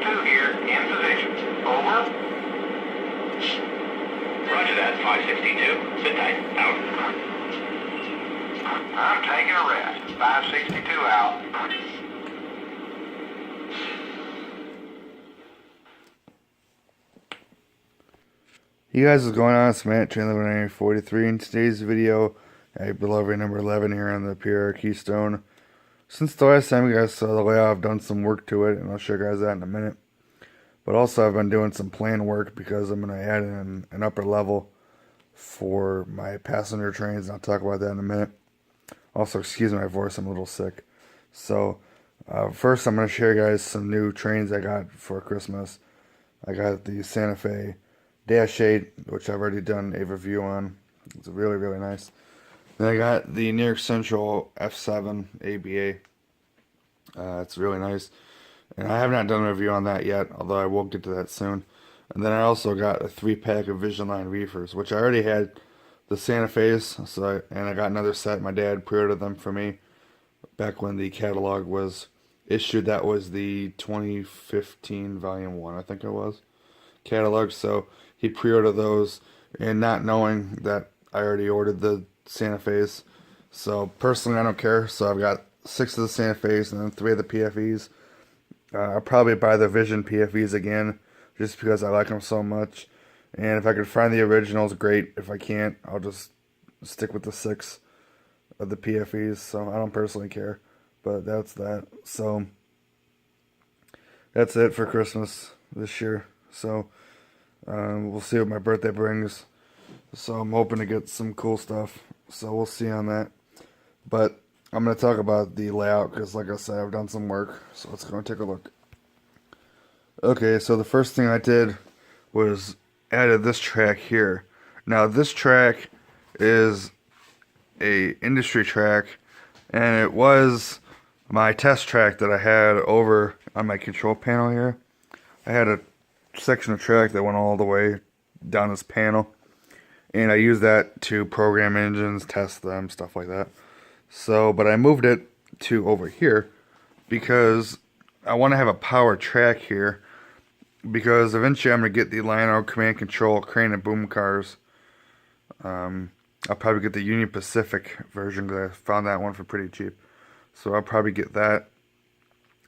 here, in position. Over. Roger that, 562. Sit tight. Out. I'm taking a rest. 562 out. Hey guys, what's going on? It's Matt, channel 943. In today's video, I have delivery number 11 here on the PRR Keystone. Since the last time you guys saw the layout, I've done some work to it, and I'll show you guys that in a minute. But also, I've been doing some plan work because I'm going to add in an upper level for my passenger trains, and I'll talk about that in a minute. Also, excuse my voice, I'm a little sick. So, first I'm going to show you guys some new trains I got for Christmas. I got the Santa Fe Dash 8, which I've already done a review on. It's really, really nice. Then I got the New York Central F7 ABA. It's really nice. And I have not done a review on that yet, although I will get to that soon. And then I also got a 3-pack of Vision Line reefers, which I already had the Santa Fe's, and I got another set. My dad pre-ordered them for me back when the catalog was issued. That was the 2015 Volume 1, I think it was, catalog. So he pre-ordered those, and not knowing that I already ordered the Santa Fe's. So personally, I don't care. So I've got 6 of the Santa Fe's and then 3 of the PFEs. I'll probably buy the Vision PFEs again, just because I like them so much. And if I could find the originals, great. If I can't, I'll just stick with the 6 of the PFEs. So I don't personally care, but that's that. So that's it for Christmas this year. So we'll see what my birthday brings. So I'm hoping to get some cool stuff. So we'll see on that. But I'm going to talk about the layout because, like I said, I've done some work. So let's go and take a look. Okay, so the first thing I did was added this track here. Now this track is a industry track, and it was my test track that I had over on my control panel here. I had a section of track that went all the way down this panel, and I used that to program engines, test them, stuff like that. So, but I moved it to over here because I want to have a power track here, because eventually I'm going to get the line-out command control crane and boom cars. I'll probably get the Union Pacific version because I found that one for pretty cheap. So I'll probably get that.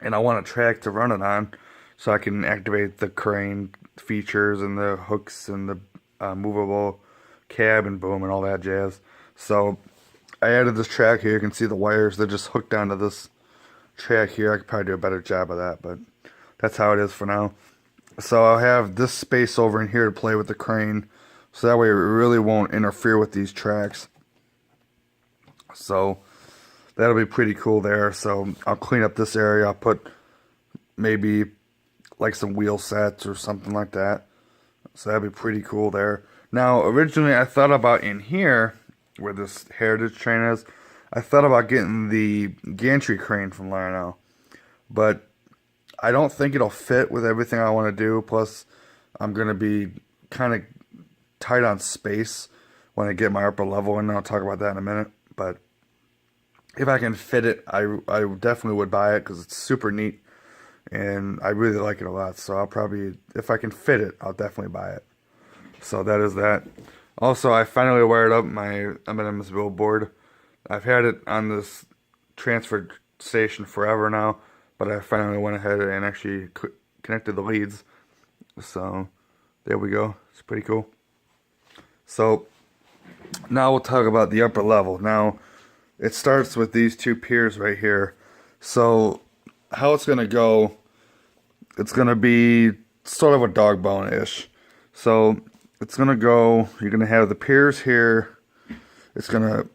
And I want a track to run it on so I can activate the crane features and the hooks and the movable cab and boom and all that jazz. So I added this track here. You can see the wires. They're just hooked onto this track here. I could probably do a better job of that, but that's how it is for now. So I'll have this space over in here to play with the crane, so that way it really won't interfere with these tracks. So that'll be pretty cool there. So I'll clean up this area. I'll put maybe like some wheel sets or something like that. So that'd be pretty cool there. Now originally I thought about in here, where this heritage train is, I thought about getting the gantry crane from Lionel, but I don't think it'll fit with everything I want to do. Plus, I'm going to be kind of tight on space when I get my upper level, and I'll talk about that in a minute. But if I can fit it, I definitely would buy it because it's super neat, and I really like it a lot. So I'll probably, if I can fit it, I'll definitely buy it. So that is that. Also, I finally wired up my M&M's billboard. I've had it on this transfer station forever now, but I finally went ahead and actually connected the leads. So there we go. It's pretty cool. So now we'll talk about the upper level. Now it starts with these 2 piers right here. So how it's going to go, it's going to be sort of a dog bone-ish. So it's going to go, you're going to have the piers here. It's going to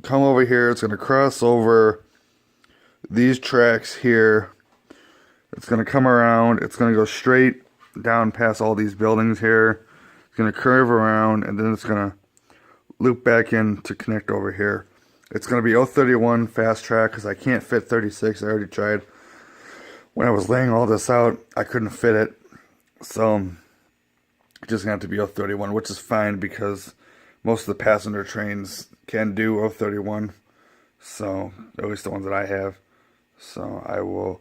come over here. It's going to cross over these tracks here. It's going to come around. It's going to go straight down past all these buildings here. It's going to curve around, and then it's going to loop back in to connect over here. It's going to be 031 fast track because I can't fit 36. I already tried. When I was laying all this out, I couldn't fit it. So it's just going to have to be 031, which is fine because most of the passenger trains can do 031. So at least the ones that I have. So I will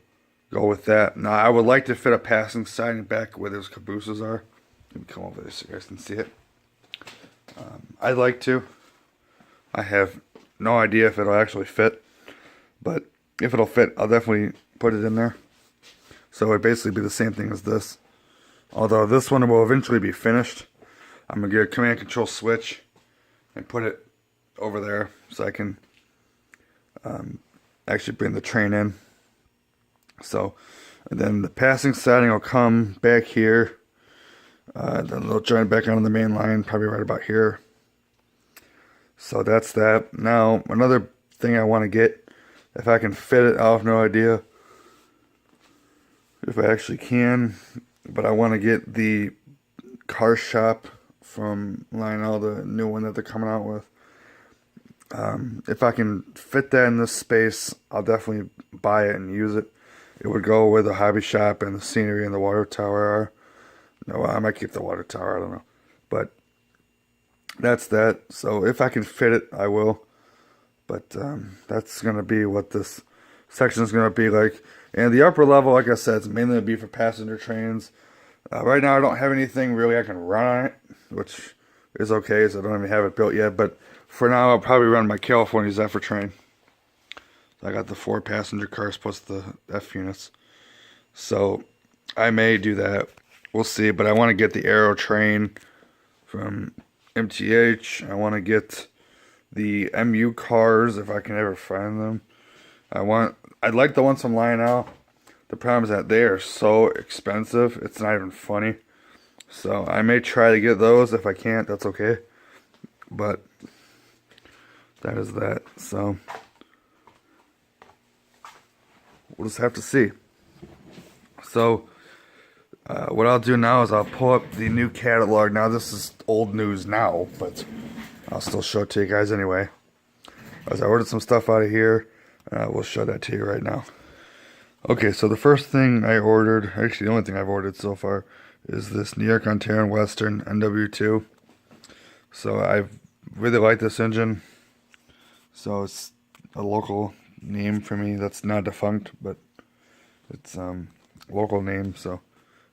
go with that. Now, I would like to fit a passing siding back where those cabooses are. Let me come over there so you guys can see it. I'd like to. I have no idea if it'll actually fit, but if it'll fit, I'll definitely put it in there. So it'd basically be the same thing as this. Although this one will eventually be finished. I'm going to get a command control switch and put it over there so I can actually bring the train in. So, and then the passing siding will come back here. Then they'll join back onto the main line, probably right about here. So that's that. Now, another thing I want to get, if I can fit it, I have no idea if I actually can, but I want to get the car shop from Lionel, the new one that they're coming out with. If I can fit that in this space, I'll definitely buy it and use it. It would go where the hobby shop and the scenery and the water tower are. No, I might keep the water tower, I don't know. But that's that. So if I can fit it, I will. But that's going to be what this section is going to be like. And the upper level, like I said, it's mainly going to be for passenger trains. Right now, I don't have anything really I can run on it, which is okay, so I don't even have it built yet. But for now, I'll probably run my California Zephyr train. I got the 4 passenger cars plus the F units. So I may do that. We'll see. But I want to get the Aero train from MTH. I want to get the MU cars if I can ever find them. I'd like the ones from Lionel. The problem is that they are so expensive. It's not even funny. So I may try to get those. If I can't, that's okay. But that is that. So we'll just have to see. So what I'll do now is I'll pull up the new catalog. Now this is old news now, but I'll still show it to you guys anyway. As I ordered some stuff out of here, we'll show that to you right now. Okay, so the first thing I ordered, actually the only thing I've ordered so far, is this New York Ontario Western NW2. So I really like this engine. So it's a local name for me that's not defunct, but it's local name. So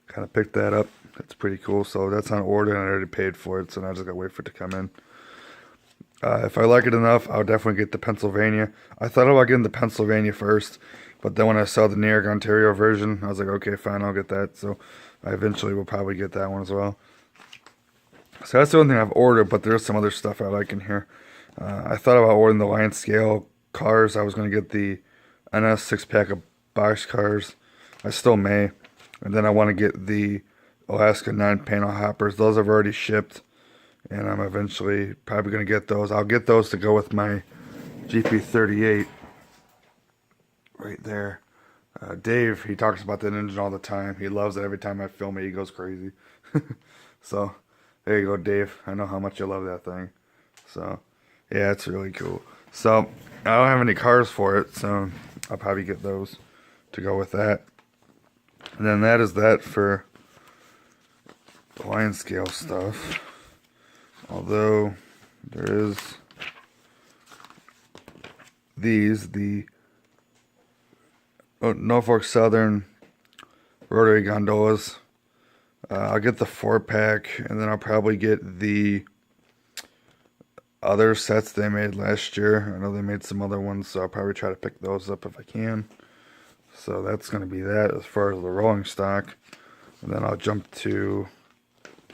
kind of picked that up. That's pretty cool. So that's on order and I already paid for it. So now I just got to wait for it to come in. If I like it enough, I'll definitely get the Pennsylvania. I thought about getting the Pennsylvania first, but then when I saw the New York Ontario version, I was like, okay, fine, I'll get that. So I eventually will probably get that one as well. So that's the only thing I've ordered, but there's some other stuff I like in here. I thought about ordering the Lion Scale cars. I was going to get the NS 6-pack of box cars. I still may. And then I want to get the Alaska 9-panel hoppers. Those have already shipped. And I'm eventually probably going to get those. I'll get those to go with my GP38 right there. Dave, he talks about that engine all the time. He loves it. Every time I film it, he goes crazy. So, there you go, Dave. I know how much you love that thing. So, yeah, it's really cool. So, I don't have any cars for it, so I'll probably get those to go with that. And then that is that for the Lion Scale stuff. Although there is the Norfolk Southern rotary gondolas. I'll get the 4-pack, and then I'll probably get the other sets they made last year. I know they made some other ones, so I'll probably try to pick those up if I can. So that's going to be that as far as the rolling stock. And then I'll jump to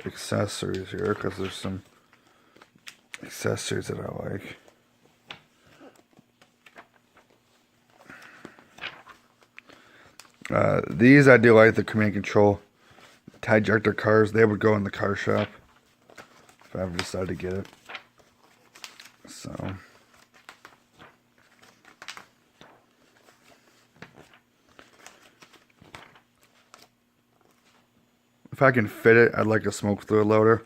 accessories here, because there's some accessories that I like. These I do like, the command control tie ejector cars. They would go in the car shop if I ever decide to get it. So if I can fit it, I'd like a smoke fluid loader.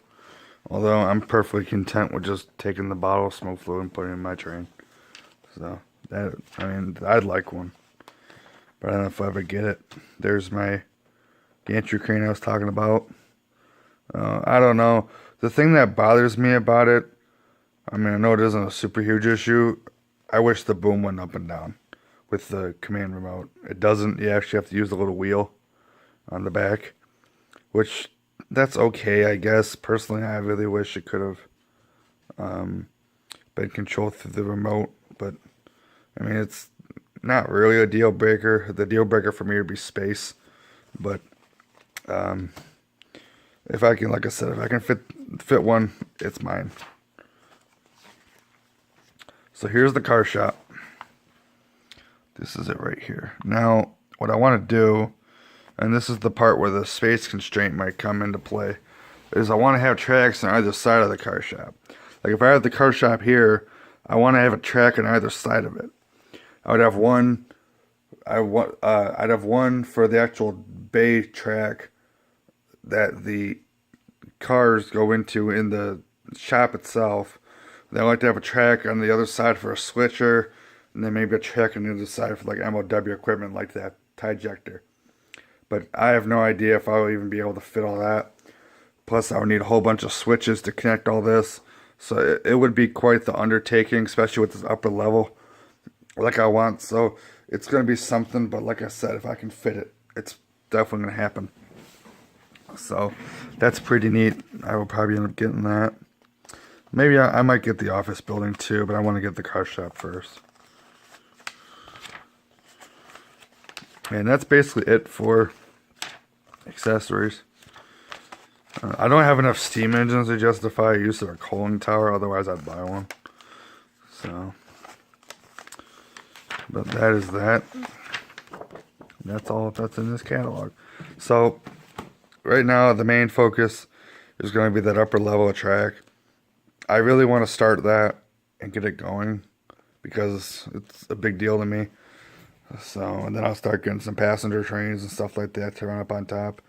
Although I'm perfectly content with just taking the bottle of smoke fluid and putting it in my train. So that, I mean, I'd like one, but I don't know if I ever get it. There's my gantry crane I was talking about. I don't know. The thing that bothers me about it, I mean, I know it isn't a super huge issue. I wish the boom went up and down, with the command remote. It doesn't. You actually have to use the little wheel on the back, which that's okay, I guess. Personally, I really wish it could have been controlled through the remote, but I mean, it's not really a deal breaker. The deal breaker for me would be space, but if I can, like I said, if I can fit one, it's mine. So here's the car shop. This is it right here. Now, what I want to do, and this is the part where the space constraint might come into play, is I want to have tracks on either side of the car shop. Like if I have the car shop here, I want to have a track on either side of it. I would have one. I'd have one for the actual bay track that the cars go into in the shop itself. Then I like to have a track on the other side for a switcher, and then maybe a track on the other side for like MOW equipment like that tie ejector. But I have no idea if I'll even be able to fit all that. Plus, I would need a whole bunch of switches to connect all this. So it would be quite the undertaking, especially with this upper level like I want. So it's going to be something, but like I said, if I can fit it, it's definitely going to happen. So that's pretty neat. I will probably end up getting that. Maybe I might get the office building too, but I want to get the car shop first. And that's basically it for accessories. I don't have enough steam engines to justify use of a cooling tower, otherwise I'd buy one. So, but that is that. That's all that's in this catalog. So, right now the main focus is going to be that upper level track. I really want to start that and get it going because it's a big deal to me. So, and then I'll start getting some passenger trains and stuff like that to run up on top.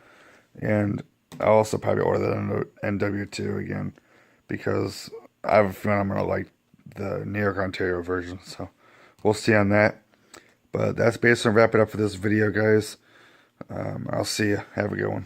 And I'll also probably order that NW2 again because I have a feeling I'm going to like the New York, Ontario version. So, we'll see on that. But that's basically wrap it up for this video, guys. I'll see you. Have a good one.